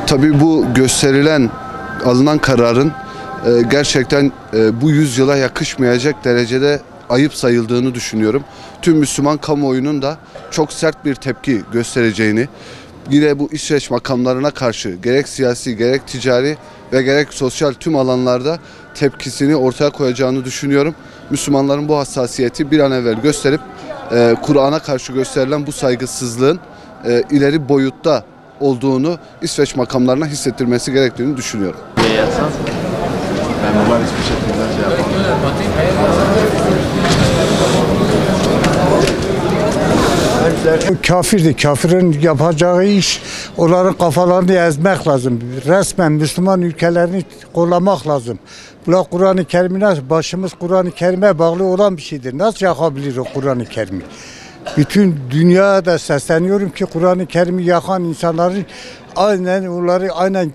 Tabii bu gösterilen, alınan kararın gerçekten bu yüzyıla yakışmayacak derecede ayıp sayıldığını düşünüyorum. Tüm Müslüman kamuoyunun da çok sert bir tepki göstereceğini, yine bu İsveç makamlarına karşı gerek siyasi, gerek ticari ve gerek sosyal tüm alanlarda tepkisini ortaya koyacağını düşünüyorum. Müslümanların bu hassasiyeti bir an evvel gösterip Kur'an'a karşı gösterilen bu saygısızlığın ileri boyutta olduğunu İsveç makamlarına hissettirmesi gerektiğini düşünüyorum. Ben hiçbir şekilde Kafirdir. Kafirin yapacağı iş onların kafalarını ezmek lazım. Resmen Müslüman ülkelerini kollamak lazım. Bu Kur'an-ı Kerim'e, başımız Kur'an-ı Kerim'e bağlı olan bir şeydir. Nasıl yakabilir o Kur'an-ı Kerim'i? Bütün dünyaya da sesleniyorum ki Kur'an-ı Kerim'i yakan insanları aynen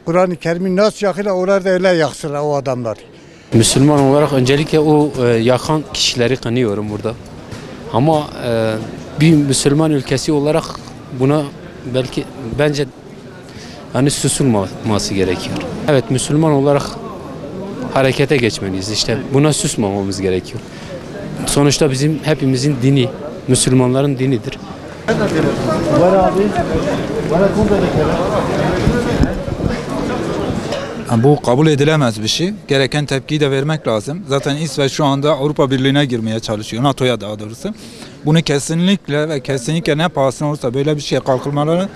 Kur'an-ı Kerim'i nasıl yakıyla onlar da öyle yaksınlar o adamlar. Müslüman olarak öncelikle o yakan kişileri kınıyorum burada. Ama bir Müslüman ülkesi olarak buna bence hani susulmaması gerekiyor. Evet, Müslüman olarak harekete geçmeliyiz. İşte buna susmamamız gerekiyor. Sonuçta bizim hepimizin dini, Müslümanların dinidir. Bu kabul edilemez bir şey. Gereken tepkiyi de vermek lazım. Zaten İsveç şu anda Avrupa Birliği'ne girmeye çalışıyor. NATO'ya daha doğrusu. Bunu kesinlikle ne pahasına olursa böyle bir şeye kalkılmaları,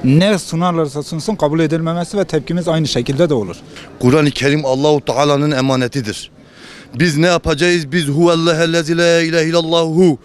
ne sunarlarsa sunsun kabul edilmemesi ve tepkimiz aynı şekilde de olur. Kur'an-ı Kerim Allahu Teala'nın emanetidir. Biz ne yapacağız? Biz huvellahellezî la ilahe illallahu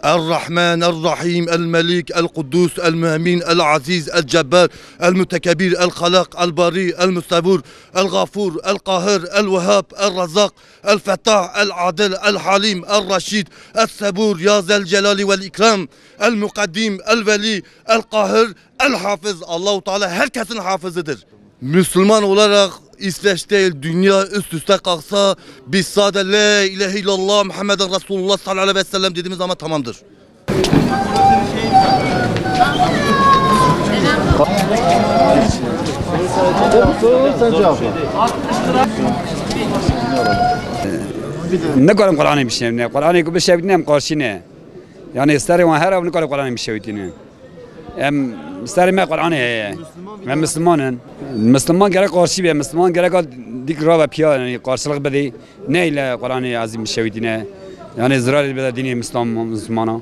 Er-Rahman, Er-Rahim, El-Melik, El-Kuddus, El-Mühmin, El-Aziz, El-Cebbar, El-Mütekebbir, El-Halak, El-Bari, El-Müstevur, El-Gafur, El-Kahir, El-Vehhab, El-Razak, El-Fettah, El-Adil, El-Halim, El-Raşid, El-Sabur, Ya Zelcelali vel-İkram, El-Mukaddim, El-Veli, El-Kahir, El-Hafız. Allahu Teala herkesin hafızıdır. Müslüman olarak İsveç değil, dünya üst üste kalksa biz sadece La ilahe illallah Muhammeden Resulullah sallallahu aleyhi ve sellem dediğimiz zaman tamamdır. Ne kadar Kur'an'ı bir şey ne? Kur'an'ı bir şey ne? Karşı ne? Yani isterim her evini kadar Kur'an'ı bir şey ne? İsterim Kur'an'ı ya. Ben Müslümanım. Müslüman gerek karşı bir Müslüman gerek dikra ve piya yani karşılık bedi. Ne ile Kur'an'ı azim bir şey ne? Yani ziraat bir dini Müslümana.